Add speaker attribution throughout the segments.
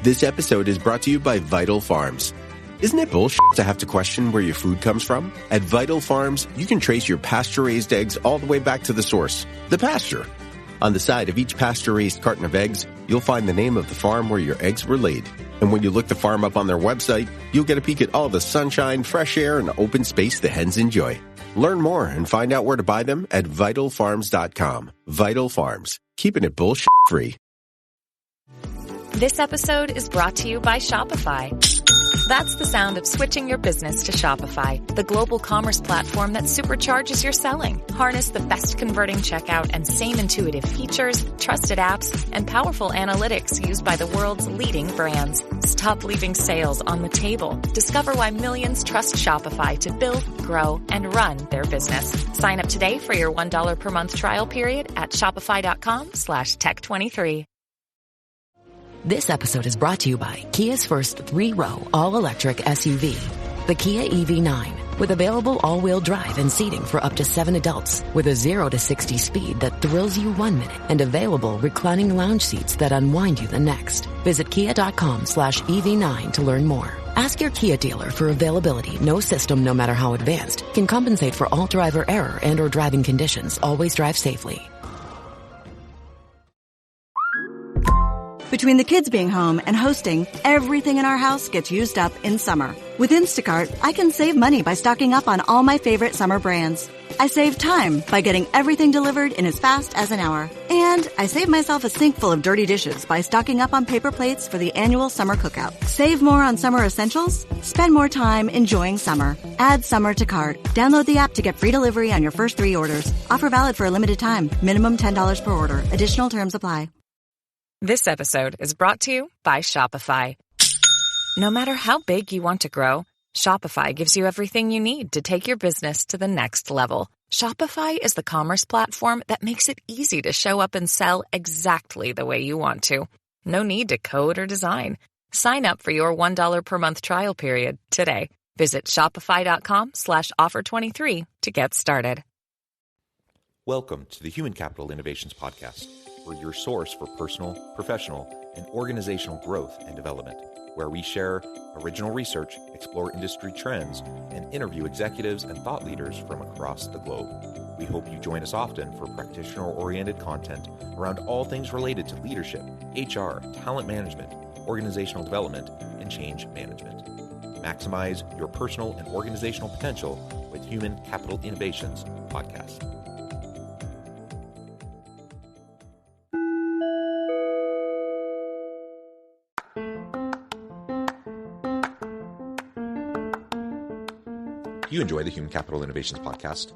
Speaker 1: This episode is brought to you by Vital Farms. Isn't it bullshit to have to question where your food comes from? At Vital Farms, you can trace your pasture-raised eggs all the way back to the source, the pasture. On the side of each pasture-raised carton of eggs, you'll find the name of the farm where your eggs were laid. And when you look the farm up on their website, you'll get a peek at all the sunshine, fresh air, and open space the hens enjoy. Learn more and find out where to buy them at vitalfarms.com. Vital Farms, keeping it bullshit free.
Speaker 2: This episode is brought to you by Shopify. That's the sound of switching your business to Shopify, the global commerce platform that supercharges your selling. Harness the best converting checkout and same intuitive features, trusted apps, and powerful analytics used by the world's leading brands. Stop leaving sales on the table. Discover why millions trust Shopify to build, grow, and run their business. Sign up today for your $1 per month trial period at shopify.com/tech23.
Speaker 3: This episode is brought to you by Kia's first 3-row all-electric SUV, the Kia EV9, with available all-wheel drive and seating for up to 7 adults, with a 0 to 60 speed that thrills you 1 minute and available reclining lounge seats that unwind you the next. Visit kia.com/EV9 to learn more. Ask your Kia dealer for availability. No system, no matter how advanced, can compensate for all driver error and or driving conditions. Always drive safely.
Speaker 4: Between the kids being home and hosting, everything in our house gets used up in summer. With Instacart, I can save money by stocking up on all my favorite summer brands. I save time by getting everything delivered in as fast as an hour. And I save myself a sink full of dirty dishes by stocking up on paper plates for the annual summer cookout. Save more on summer essentials? Spend more time enjoying summer. Add summer to cart. Download the app to get free delivery on your first 3 orders. Offer valid for a limited time. Minimum $10 per order. Additional terms apply.
Speaker 2: This episode is brought to you by Shopify. No matter how big you want to grow, Shopify gives you everything you need to take your business to the next level. Shopify is the commerce platform that makes it easy to show up and sell exactly the way you want to. No need to code or design. Sign up for your $1 per month trial period today. Visit shopify.com/offer23 to get started.
Speaker 5: Welcome to the Human Capital Innovations Podcast. We're your source for personal, professional, and organizational growth and development, where we share original research, explore industry trends, and interview executives and thought leaders from across the globe. We hope you join us often for practitioner-oriented content around all things related to leadership, HR, talent management, organizational development, and change management. Maximize your personal and organizational potential with Human Capital Innovations Podcast. If you enjoy the Human Capital Innovations Podcast,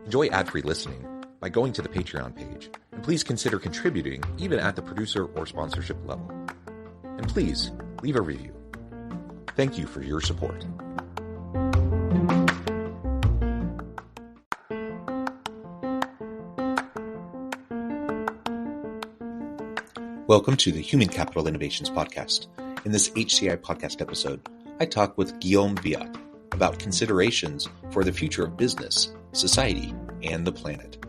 Speaker 5: enjoy ad-free listening by going to the Patreon page, and please consider contributing even at the producer or sponsorship level. And please leave a review. Thank you for your support. Welcome to the Human Capital Innovations Podcast. In this HCI podcast episode, I talk with Guillaume Wiatr about considerations for the future of business, society, and the planet.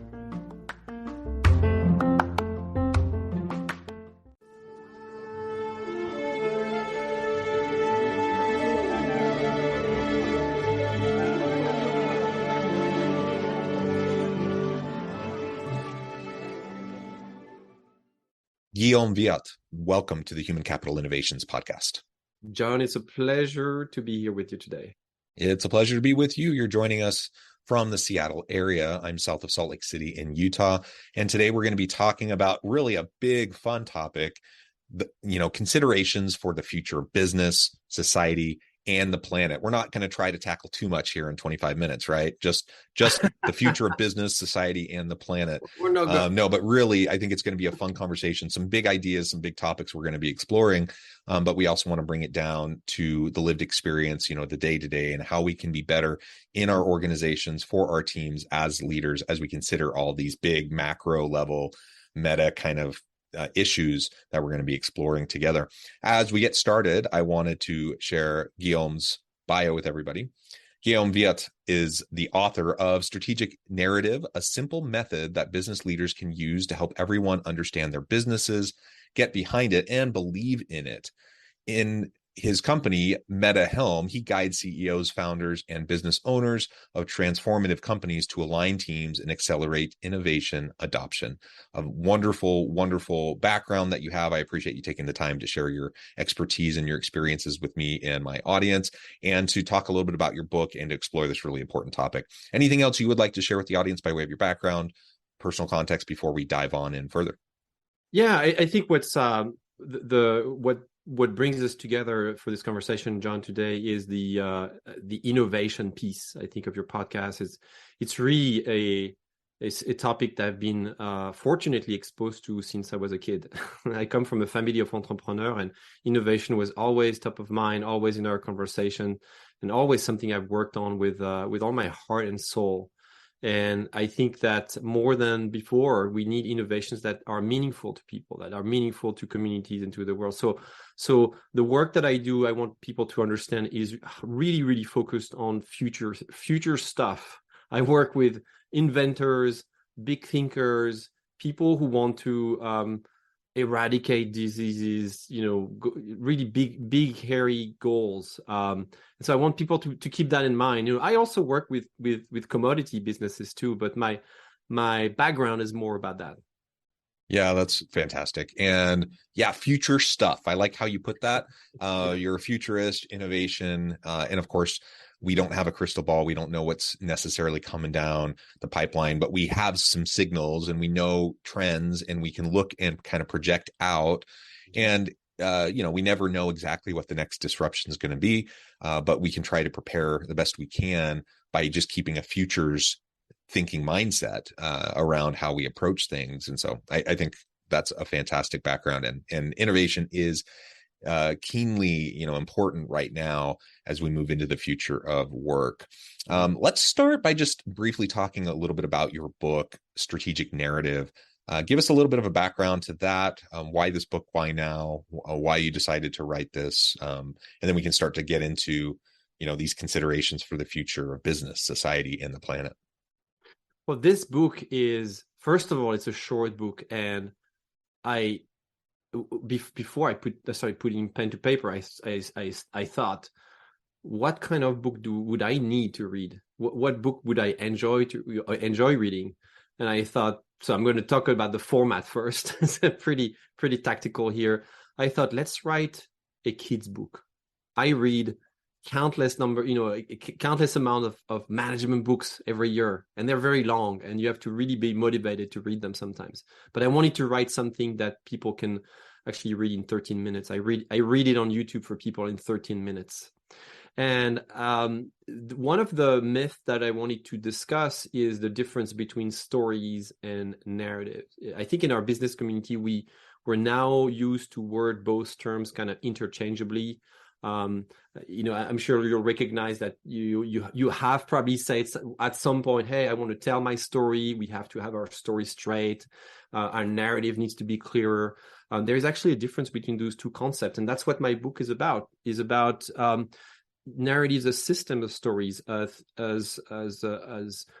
Speaker 5: Guillaume Wiatr, welcome to the Human Capital Innovations Podcast.
Speaker 6: John, it's a pleasure to be here with you today.
Speaker 5: It's a pleasure to be with you. You're joining us from the Seattle area. I'm south of Salt Lake City in Utah. And today we're going to be talking about really a big, fun topic, considerations for the future of business, society, and the planet. We're not going to try to tackle too much here in 25 minutes, right? Just the future of business, society, and the planet. No, but really, I think it's going to be a fun conversation. Some big ideas, some big topics we're going to be exploring. But we also want to bring it down to the lived experience, the day-to-day, and how we can be better in our organizations for our teams as leaders, as we consider all these big macro level meta kind of issues that we're going to be exploring together. As we get started, I wanted to share Guillaume's bio with everybody. Guillaume Wiatr is the author of Strategic Narrative, a simple method that business leaders can use to help everyone understand their businesses, get behind it, and believe in it. in his company, Meta Helm, he guides CEOs, founders, and business owners of transformative companies to align teams and accelerate innovation adoption. A wonderful, wonderful background that you have. I appreciate you taking the time to share your expertise and your experiences with me and my audience, and to talk a little bit about your book and to explore this really important topic. Anything else you would like to share with the audience by way of your background, personal context, before we dive on in further?
Speaker 6: Yeah, I think what brings us together for this conversation, John, today is the innovation piece, I think, of your podcast. It's really a topic that I've been fortunately exposed to since I was a kid. I come from a family of entrepreneurs, and innovation was always top of mind, always in our conversation, and always something I've worked on with all my heart and soul. And I think that more than before, we need innovations that are meaningful to people, that are meaningful to communities and to the world. So the work that I do, I want people to understand, is really, really focused on future stuff. I work with inventors, big thinkers, people who want to eradicate diseases, really big, hairy goals. And so I want people to keep that in mind. I also work with commodity businesses too, but my background is more about that.
Speaker 5: Yeah, that's fantastic. And yeah, future stuff. I like how you put that. You're a futurist, innovation, and of course, we don't have a crystal ball. We don't know what's necessarily coming down the pipeline, but we have some signals and we know trends, and we can look and kind of project out. And we never know exactly what the next disruption is going to be, but we can try to prepare the best we can by just keeping a futures thinking mindset around how we approach things. And so I think that's a fantastic background, and innovation is keenly important right now as we move into the future of work. Let's start by just briefly talking a little bit about your book, Strategic Narrative. Give us a little bit of a background to that. Why this book? Why now? Why you decided to write this? And then we can start to get into these considerations for the future of business, society, and the planet.
Speaker 6: Well, this book is, first of all, it's a short book, and before I started putting pen to paper, I thought, what kind of book would I need to read? What book would I enjoy reading? And I thought, so I'm going to talk about the format first. It's pretty tactical here. I thought, let's write a kid's book. I read countless amount of management books every year, and they're very long, and you have to really be motivated to read them sometimes. But I wanted to write something that people can actually read in 13 minutes. I read it on YouTube for people in 13 minutes. And one of the myths that I wanted to discuss is the difference between stories and narrative. I think in our business community, we're now used to word both terms kind of interchangeably. I'm sure you'll recognize that you have probably said at some point, hey, I want to tell my story. We have to have our story straight. Our narrative needs to be clearer. There's actually a difference between those two concepts. And that's what my book is about narratives as system of stories, as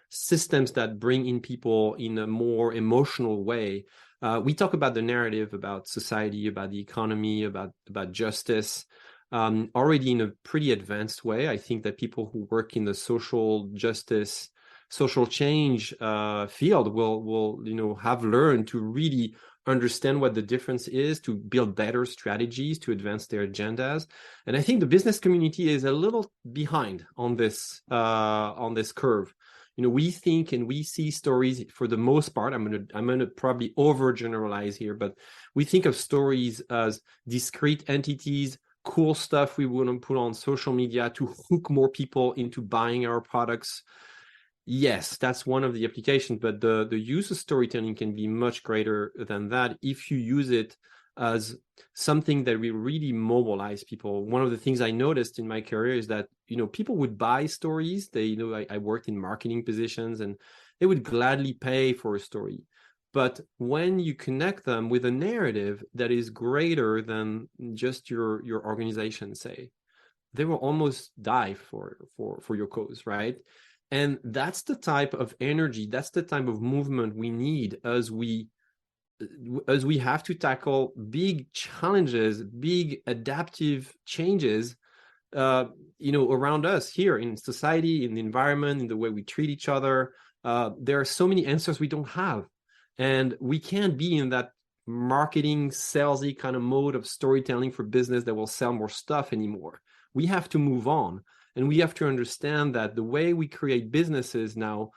Speaker 6: systems that bring in people in a more emotional way. We talk about the narrative, about society, about the economy, about justice, already in a pretty advanced way. I think that people who work in the social justice, social change field will have learned to really understand what the difference is, to build better strategies to advance their agendas. And I think the business community is a little behind on this curve. We think and we see stories, for the most part, I'm gonna probably overgeneralize here, but we think of stories as discrete entities, cool stuff we want to put on social media to hook more people into buying our products. Yes, that's one of the applications, but the use of storytelling can be much greater than that if you use it as something that will really mobilize people. One of the things I noticed in my career is that people would buy stories. I worked in marketing positions, and they would gladly pay for a story. But when you connect them with a narrative that is greater than just your organization, say, they will almost die for your cause, right? And that's the type of energy, that's the type of movement we need as we as we have to tackle big challenges, big adaptive changes, around us here in society, in the environment, in the way we treat each other. There are so many answers we don't have. And we can't be in that marketing, salesy kind of mode of storytelling for business that will sell more stuff anymore. We have to move on. And we have to understand that the way we create businesses now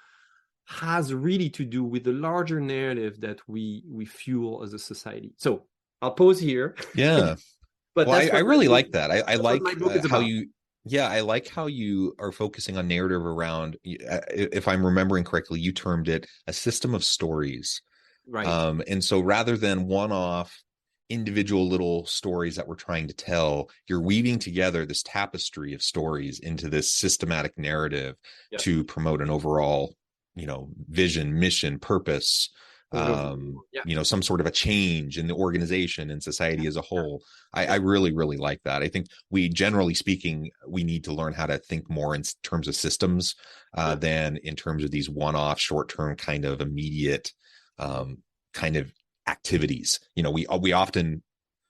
Speaker 6: has really to do with the larger narrative that we fuel as a society. So I'll pause here.
Speaker 5: Yeah.
Speaker 6: But
Speaker 5: well, I really like that. I like how
Speaker 6: about.
Speaker 5: I like how you are focusing on narrative around, if I'm remembering correctly, you termed it a system of stories.
Speaker 6: Right.
Speaker 5: And so rather than one-off individual little stories that we're trying to tell, you're weaving together this tapestry of stories into this systematic narrative to promote an overall, vision, mission, purpose, some sort of a change in the organization and society as a whole. I really, really like that. I think generally speaking, we need to learn how to think more in terms of systems than in terms of these one-off, short-term, kind of immediate kind of activities. We often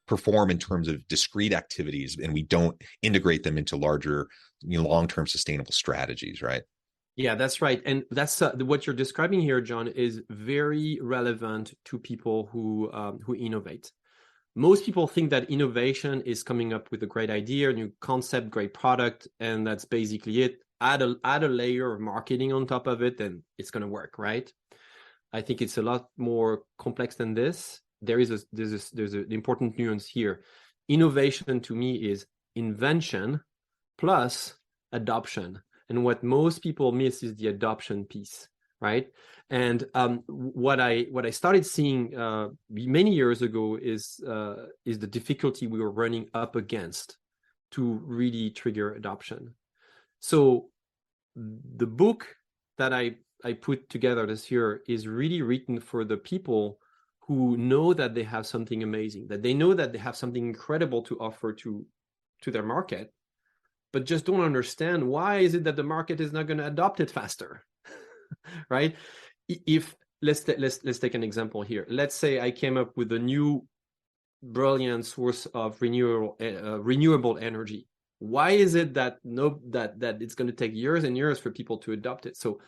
Speaker 5: perform in terms of discrete activities, and we don't integrate them into larger, long-term sustainable strategies, right?
Speaker 6: Yeah, that's right. And that's what you're describing here, John, is very relevant to people who innovate. Most people think that innovation is coming up with a great idea, a new concept, great product, and that's basically it. Add a layer of marketing on top of it, and it's going to work, right? I think it's a lot more complex than this. There's an important nuance here. Innovation to me is invention plus adoption. And what most people miss is the adoption piece, right? And what I started seeing many years ago is the difficulty we were running up against to really trigger adoption. So the book that I put together this year is really written for the people who know that they have something amazing, that they know that they have something incredible to offer to their market, but just don't understand why is it that the market is not going to adopt it faster, right? If let's take an example here. Let's say I came up with a new brilliant source of renewable energy. Why is it that it's going to take years and years for people to adopt it? So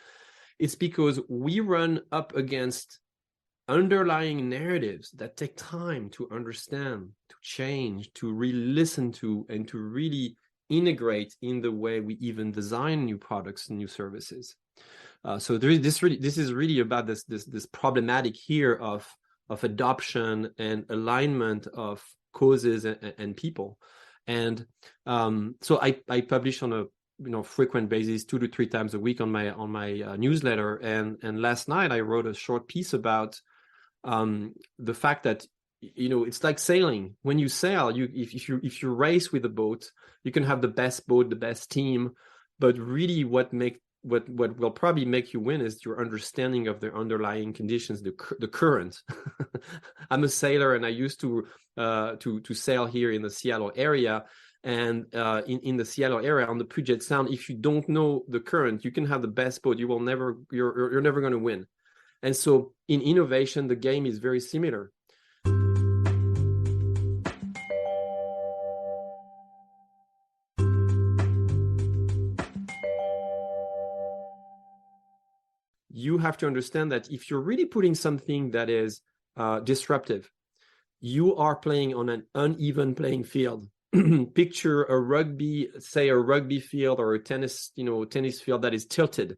Speaker 6: it's because we run up against underlying narratives that take time to understand, to change, to really listen to, and to really integrate in the way we even design new products and new services. So this is really about this problematic here of adoption and alignment of causes and people. And so I publish on a frequent basis, 2 to 3 times a week on my newsletter. And last night I wrote a short piece about the fact that it's like sailing. When you sail, if you race with a boat, you can have the best boat, the best team, but really what will probably make you win is your understanding of the underlying conditions, the current. I'm a sailor, and I used to sail here in the Seattle area. And in the Seattle area on the Puget Sound, if you don't know the current, you can have the best boat. You're never going to win. And so in innovation, the game is very similar. You have to understand that if you're really putting something that is disruptive, you are playing on an uneven playing field. Picture a rugby field or a tennis field that is tilted,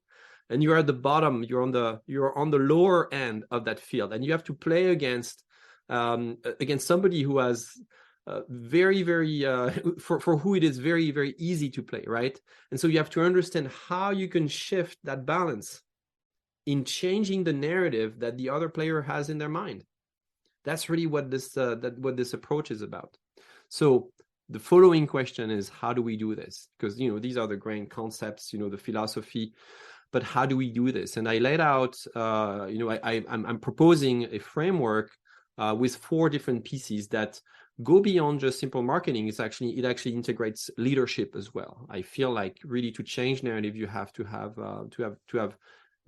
Speaker 6: and you're at the bottom. You're on the lower end of that field, and you have to play against somebody who has very, very for who it is very, very easy to play, right? And so you have to understand how you can shift that balance in changing the narrative that the other player has in their mind. That's really what this approach is about. So the following question is, how do we do this? Because these are the grand concepts, the philosophy, but how do we do this? And I laid out, I'm proposing a framework with 4 different pieces that go beyond just simple marketing. It actually integrates leadership as well. I feel like really to change narrative, you have to have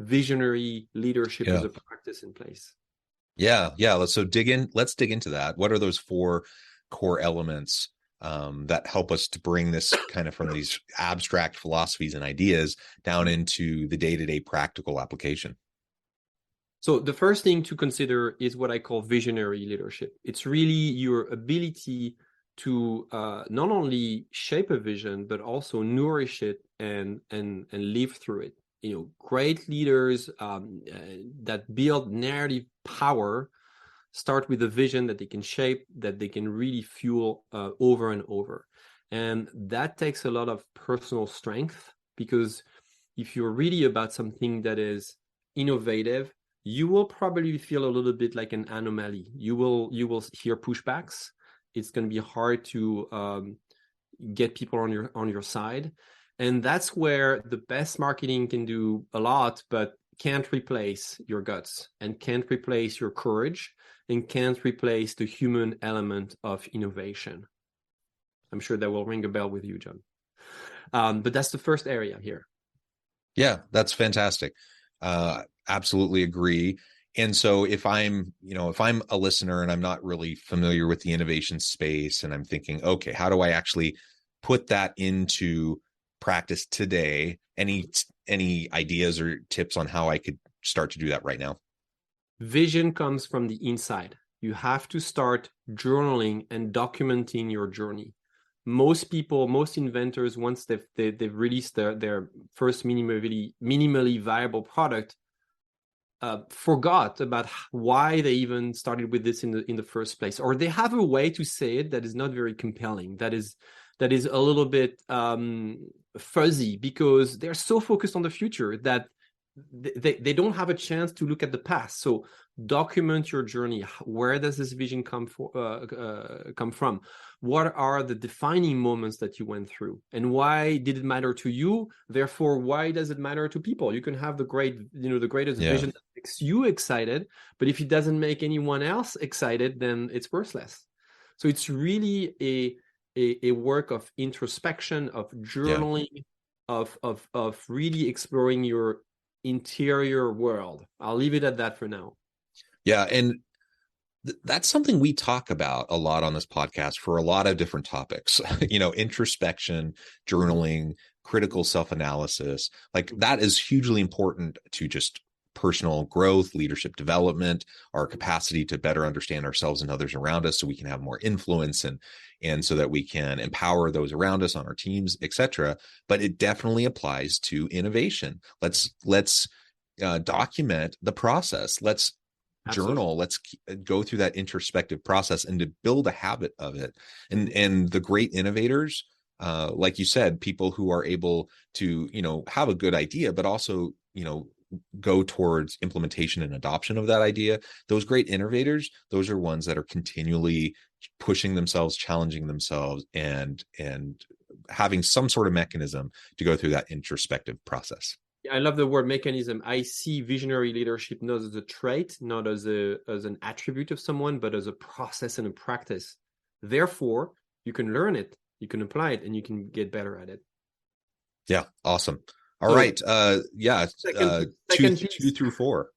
Speaker 6: visionary leadership as a practice in place.
Speaker 5: Yeah. Let's dig into that. What are those 4 core elements that help us to bring this kind of from these abstract philosophies and ideas down into the day-to-day practical application?
Speaker 6: So the first thing to consider is what I call visionary leadership. It's really your ability to not only shape a vision, but also nourish it and live through it. Great leaders that build narrative power start with a vision that they can shape, that they can really fuel over and over. And that takes a lot of personal strength, because if you're really about something that is innovative, you will probably feel a little bit like an anomaly. You will hear pushbacks. It's going to be hard to get people on your side. And that's where the best marketing can do a lot, but can't replace your guts and can't replace your courage and can't replace the human element of innovation. I'm sure that will ring a bell with you, John. But that's the first area here.
Speaker 5: Yeah, that's fantastic. Absolutely agree. And so if I'm a listener and I'm not really familiar with the innovation space and I'm thinking, okay, how do I actually put that into practice today? Any ideas or tips on how I could start to do that right now?
Speaker 6: Vision comes from the inside. You have to start journaling and documenting your journey. Most people, most inventors, once they've released their first minimally viable product, forgot about why they even started with this in the first place, or they have a way to say it that is not very compelling, that is a little bit fuzzy, because they're so focused on the future that they don't have a chance to look at the past. So document your journey. Where does this vision come from? What are the defining moments that you went through, and why did it matter to you? Therefore, why does it matter to people? You can have the greatest vision that makes you excited, but if it doesn't make anyone else excited, then it's worthless. So it's really a work of introspection, of journaling, of really exploring your interior world. I'll leave it at that for now.
Speaker 5: Yeah, and that's something we talk about a lot on this podcast for a lot of different topics. Introspection, journaling, critical self-analysis. Like, that is hugely important to just personal growth, leadership development, our capacity to better understand ourselves and others around us, so we can have more influence and so that we can empower those around us on our teams, etc. But it definitely applies to innovation. Let's document the process. Let's journal. Let's go through that introspective process and to build a habit of it. And the great innovators, like you said, people who are able to, have a good idea, but also, go towards implementation and adoption of that idea. Those great innovators, those are ones that are continually pushing themselves, challenging themselves, and having some sort of mechanism to go through that introspective process.
Speaker 6: I love the word mechanism. I see visionary leadership not as a trait, not as an attribute of someone, but as a process and a practice. Therefore, you can learn it, you can apply it, and you can get better at it.
Speaker 5: Yeah, awesome. All right. Second 2 through 4.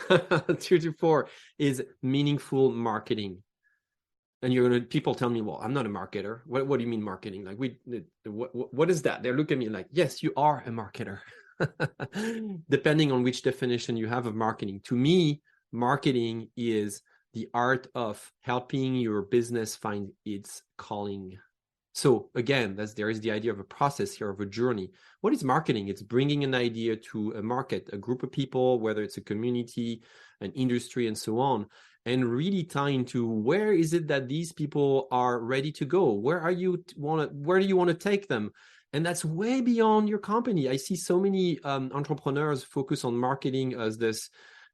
Speaker 6: 2 through 4 is meaningful marketing. And people tell me, well, I'm not a marketer. What do you mean marketing? Like, what is that? They look at me like, yes, you are a marketer. Depending on which definition you have of marketing. To me, marketing is the art of helping your business find its calling. So again, there is the idea of a process here, of a journey. What is marketing? It's bringing an idea to a market, a group of people, whether it's a community, an industry, and so on, and really tying to where is it that these people are ready to go? Where do you want to take them? And that's way beyond your company. I see so many entrepreneurs focus on marketing as this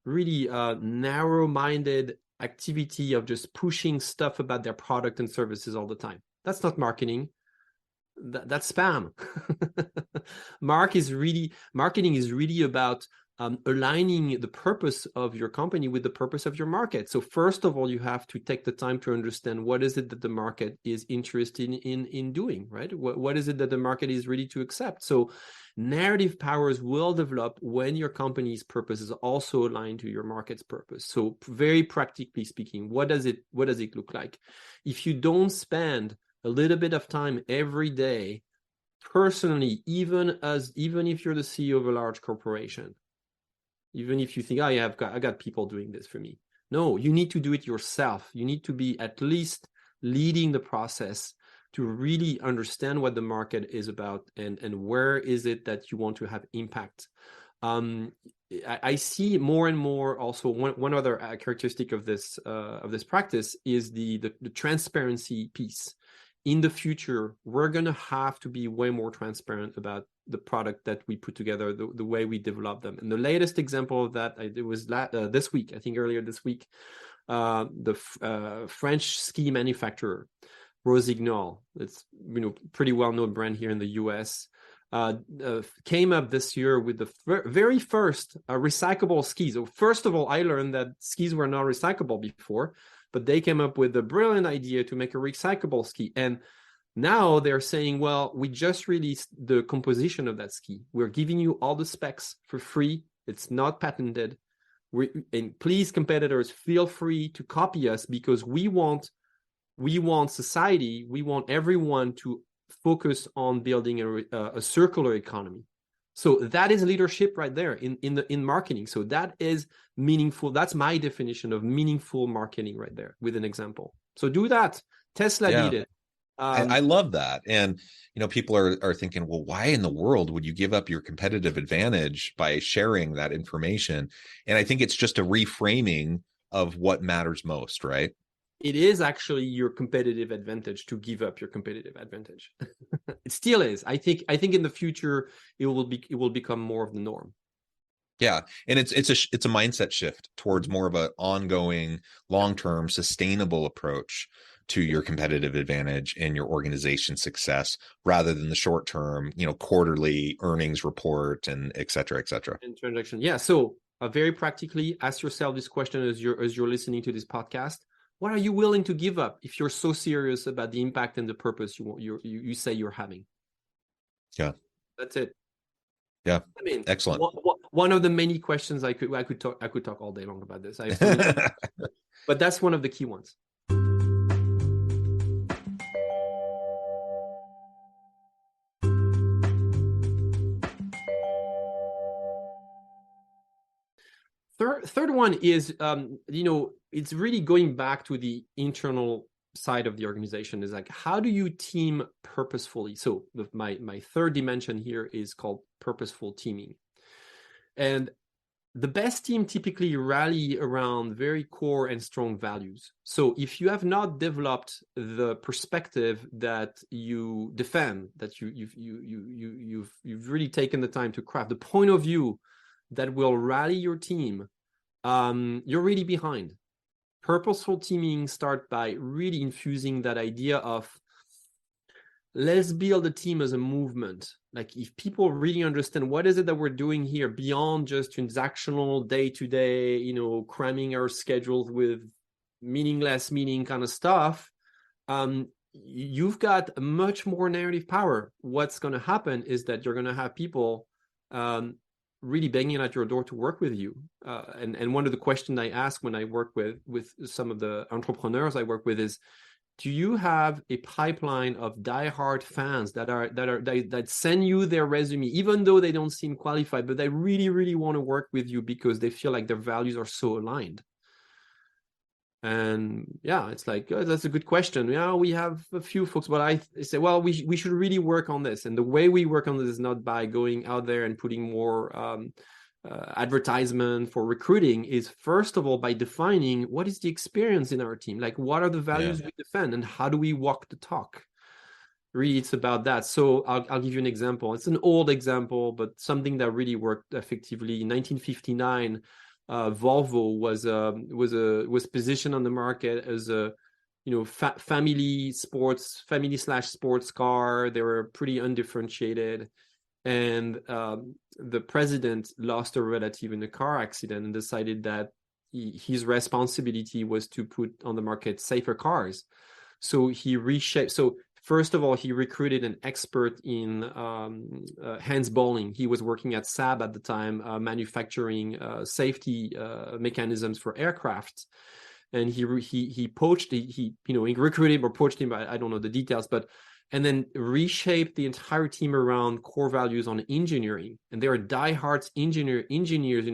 Speaker 6: really narrow-minded activity of just pushing stuff about their product and services all the time. That's not marketing. That's spam. Marketing is really about aligning the purpose of your company with the purpose of your market. So first of all, you have to take the time to understand what is it that the market is interested in doing, right? What is it that the market is ready to accept? So narrative powers will develop when your company's purpose is also aligned to your market's purpose. So very practically speaking, what does it look like? If you don't spend a little bit of time every day personally, even if you're the CEO of a large corporation, even if you think, I got people doing this for me. No, you need to do it yourself. You need to be at least leading the process to really understand what the market is about and where is it that you want to have impact. I see more and more also one other characteristic of this practice is the transparency piece. In the future, we're going to have to be way more transparent about the product that we put together, the way we develop them. And the latest example of that, it was this week, I think earlier this week, the French ski manufacturer, Rossignol, it's pretty well-known brand here in the US, came up this year with the very first recyclable skis. So first of all, I learned that skis were not recyclable before, but they came up with a brilliant idea to make a recyclable ski. And now they're saying, well, we just released the composition of that ski. We're giving you all the specs for free. It's not patented. And please, competitors, feel free to copy us because we want society, we want everyone to focus on building a circular economy. So that is leadership right there in marketing. So that is meaningful. That's my definition of meaningful marketing right there with an example. So do that. Tesla did it.
Speaker 5: I love that. And, people are thinking, well, why in the world would you give up your competitive advantage by sharing that information? And I think it's just a reframing of what matters most, right?
Speaker 6: It is actually your competitive advantage to give up your competitive advantage. It still is. I think in the future it will become more of the norm.
Speaker 5: Yeah, and it's a mindset shift towards more of an ongoing, long-term, sustainable approach to your competitive advantage and your organization's success, rather than the short-term, quarterly earnings report and et cetera, et cetera.
Speaker 6: And transaction, yeah. So very practically, ask yourself this question as you're listening to this podcast. What are you willing to give up if you're so serious about the impact and the purpose you say you're having?
Speaker 5: Yeah,
Speaker 6: that's it.
Speaker 5: Yeah, I mean, excellent.
Speaker 6: One of the many questions I could talk all day long about this. But that's one of the key ones. Third one is, it's really going back to the internal side of the organization. Is like, how do you team purposefully? So my third dimension here is called purposeful teaming. And the best team typically rally around very core and strong values. So if you have not developed the perspective that you defend, that you've really taken the time to craft, the point of view that will rally your team, you're really behind. Purposeful teaming starts by really infusing that idea of, let's build a team as a movement. Like, if people really understand what is it that we're doing here beyond just transactional day-to-day, cramming our schedules with meaningless meaning kind of stuff, you've got much more narrative power. What's going to happen is that you're going to have people really banging at your door to work with you. And one of the questions I ask when I work with some of the entrepreneurs I work with is, do you have a pipeline of diehard fans that send you their resume, even though they don't seem qualified, but they really, really want to work with you because they feel like their values are so aligned? And yeah, it's like, oh, that's a good question. Yeah, we have a few folks, but I say, well, we should really work on this. And the way we work on this is not by going out there and putting more advertisement for recruiting, is first of all by defining what is the experience in our team, like what are the values we defend and how do we walk the talk. Really, it's about that. So I'll give you an example. It's an old example, but something that really worked effectively. In 1959, Volvo was positioned on the market as a family/sports car. They were pretty undifferentiated. and the president lost a relative in a car accident and decided that his responsibility was to put on the market safer cars. So he reshaped. So first of all, he recruited an expert in Hans Bolling. He was working at Saab at the time, manufacturing safety mechanisms for aircraft. And he recruited him or poached him. I don't know the details, and then reshaped the entire team around core values on engineering. And they are diehard engineers,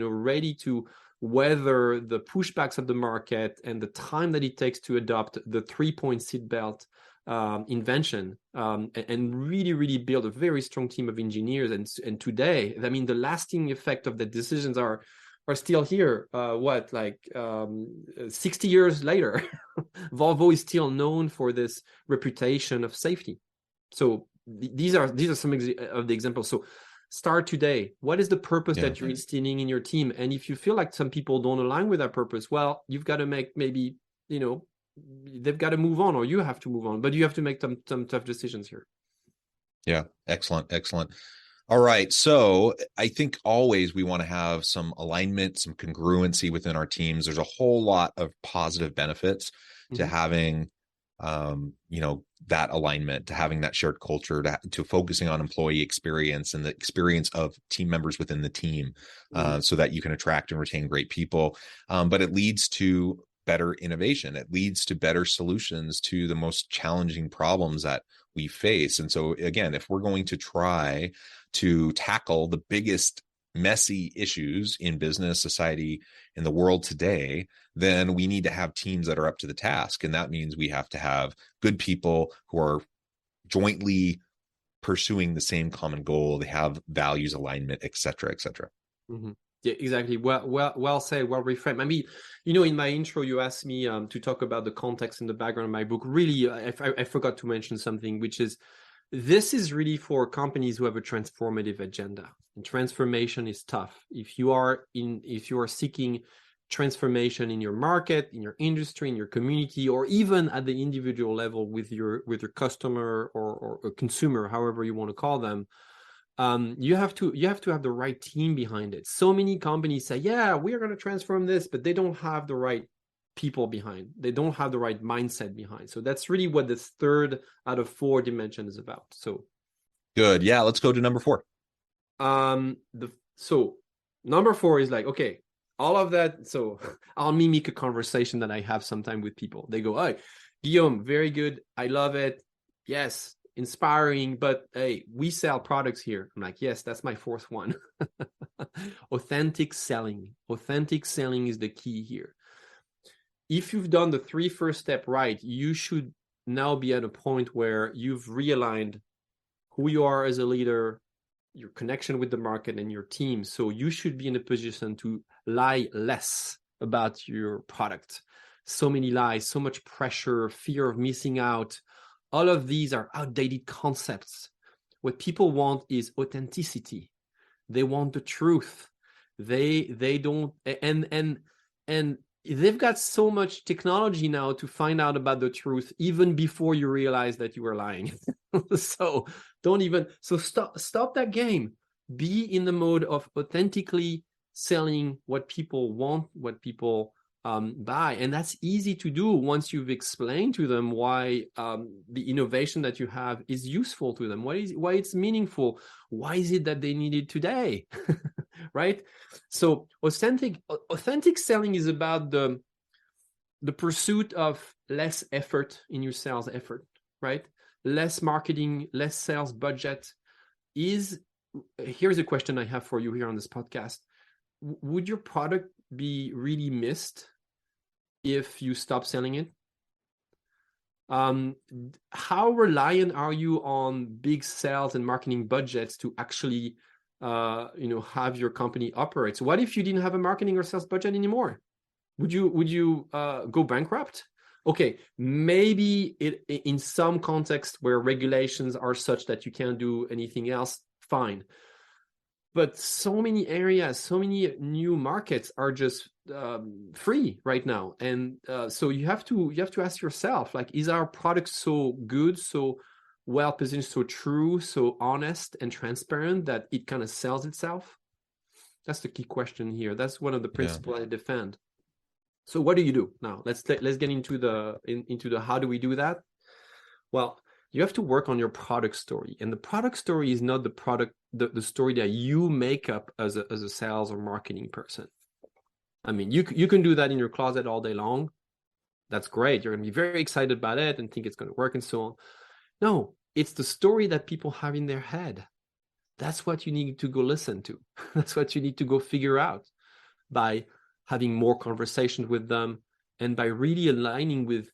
Speaker 6: ready to weather the pushbacks of the market and the time that it takes to adopt the 3-point seatbelt invention, and really, really build a very strong team of engineers. And today, I mean, the lasting effect of the decisions are still here. 60 years later, Volvo is still known for this reputation of safety. So these are some of the examples. So start today. What is the purpose that you're instilling in your team? And if you feel like some people don't align with that purpose, well, you've got to make maybe, they've got to move on, or you have to move on, but you have to make some tough decisions here.
Speaker 5: Yeah. Excellent. All right. So I think always we want to have some alignment, some congruency within our teams. There's a whole lot of positive benefits to having, that alignment, to having that shared culture, to focusing on employee experience and the experience of team members within the team, so that you can attract and retain great people. But it leads to better innovation. It leads to better solutions to the most challenging problems that we face. And so again, if we're going to try to tackle the biggest messy issues in business, society, in the world today, then we need to have teams that are up to the task. And that means we have to have good people who are jointly pursuing the same common goal. They have values alignment, et cetera, et cetera.
Speaker 6: Mm-hmm. Yeah, exactly. Well said, well reframed. I mean, in my intro, you asked me to talk about the context and the background of my book. Really, I forgot to mention something, which is, this is really for companies who have a transformative agenda. And transformation is tough. If you are seeking transformation in your market, in your industry, in your community, or even at the individual level with your customer or a consumer, however you want to call them, you have to have the right team behind it. So many companies say, yeah, we are going to transform this, but they don't have the right people behind. They don't have the right mindset behind. So that's really what this 3rd out of 4 dimension is about. So
Speaker 5: good. Yeah, let's go to number 4.
Speaker 6: So number 4 is like, okay, all of that. So I'll mimic a conversation that I have sometime with people. They go, "Hey, Guillaume, very good. I love it. Yes, inspiring, but hey, we sell products here." I'm like, yes, that's my 4th one. Authentic selling. Authentic selling is the key here. If you've done the 3 first step right, you should now be at a point where you've realigned who you are as a leader, your connection with the market and your team. So you should be in a position to lie less about your product. So many lies, so much pressure, fear of missing out. All of these are outdated concepts. What people want is authenticity. They want the truth. They don't, and they've got so much technology now to find out about the truth even before you realize that you were lying. So stop that game. Be in the mode of authentically selling what people want, what people buy. And that's easy to do once you've explained to them why the innovation that you have is useful to them, why it's meaningful, why is it that they need it today, right? So authentic selling is about the pursuit of less effort in your sales effort, right? Less marketing, less sales budget. Here's a question I have for you here on this podcast. Would your product be really missed if you stop selling it? How reliant are you on big sales and marketing budgets to actually have your company operate? So what if you didn't have a marketing or sales budget anymore? Would you go bankrupt? Okay, maybe in some context where regulations are such that you can't do anything else, fine. But so many areas, so many new markets are just free right now, and so you have to ask yourself, like, is our product so good, so well positioned, so true, so honest and transparent that it kind of sells itself? That's the key question here. That's one of the principles I defend. So what do you do now? Let's get into the how do we do that? Well, you have to work on your product story, and the product story is not the product, the story that you make up as a sales or marketing person. I mean, you can do that in your closet all day long. That's great. You're going to be very excited about it and think it's going to work and so on. No, it's the story that people have in their head. That's what you need to go listen to. That's what you need to go figure out by having more conversations with them and by really aligning with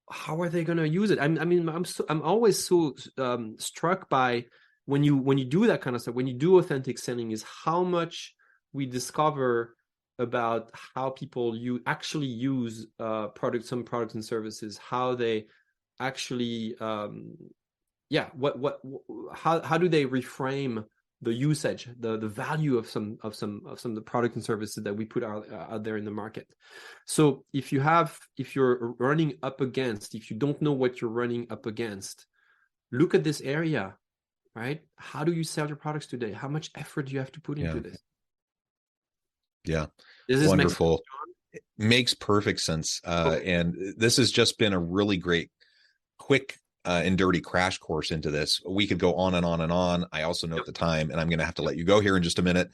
Speaker 6: how are they going to use it. I'm always so struck by when you do that kind of stuff, when you do authentic selling, is how much we discover about how people actually use some products and services, how they actually how do they reframe the usage, the value of some of the product and services that we put out there in the market. So if you don't know what you're running up against, look at this area, right? How do you sell your products today? How much effort do you have to put into this?
Speaker 5: Yeah.
Speaker 6: Does this
Speaker 5: wonderful. It makes perfect sense. And this has just been a really great, quick and dirty crash course into this. We could go on and on and on. I also note the time, and I'm going to have to let you go here in just a minute.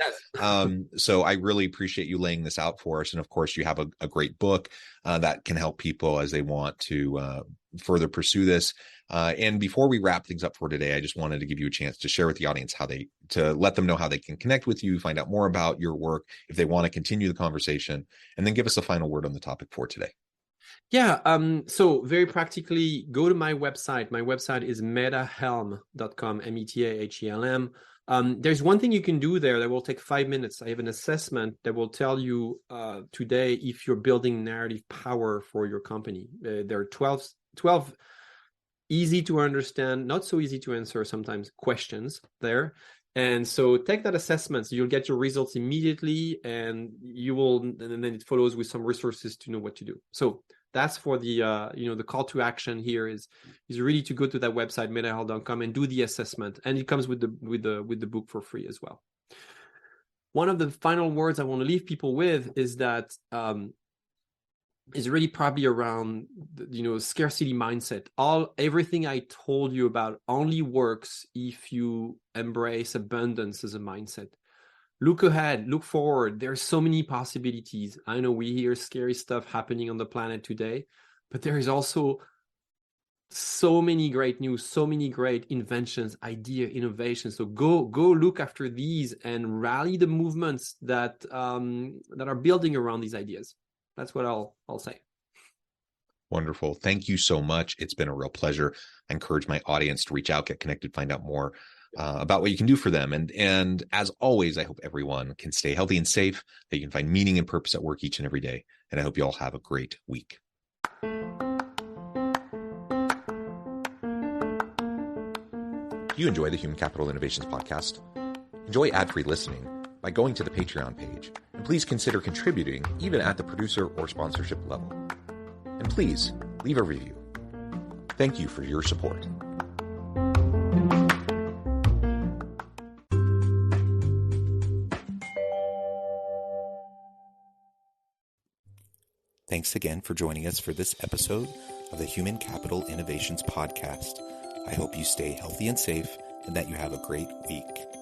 Speaker 5: So I really appreciate you laying this out for us. And of course, you have a great book that can help people as they want to further pursue this. And before we wrap things up for today, I just wanted to give you a chance to share with the audience to let them know how they can connect with you, find out more about your work, if they want to continue the conversation, and then give us a final word on the topic for today.
Speaker 6: Yeah. So very practically, go to my website. My website is metahelm.com, METAHELM. There's one thing you can do there that will take 5 minutes. I have an assessment that will tell you today if you're building narrative power for your company. There are 12 easy to understand, not so easy to answer sometimes questions there. And so take that assessment. So you'll get your results immediately, and then it follows with some resources to know what to do. So that's for the the call to action here is really to go to that website, metahelm.com, and do the assessment. And it comes with the book for free as well. One of the final words I want to leave people with is that is really probably around scarcity mindset. Everything I told you about only works if you embrace abundance as a mindset. Look ahead, look forward. There's so many possibilities. I know we hear scary stuff happening on the planet today, but there is also so many great news, so many great inventions, idea, innovations. So go look after these and rally the movements that are building around these ideas. That's what I'll say.
Speaker 5: Wonderful. Thank you so much. It's been a real pleasure. I encourage my audience to reach out, get connected, find out more about what you can do for them. And as always, I hope everyone can stay healthy and safe, that you can find meaning and purpose at work each and every day. And I hope you all have a great week. Do you enjoy the Human Capital Innovations podcast? Enjoy ad-free listening by going to the Patreon page. And please consider contributing even at the producer or sponsorship level. And please leave a review. Thank you for your support. Thanks again for joining us for this episode of the Human Capital Innovations podcast. I hope you stay healthy and safe and that you have a great week.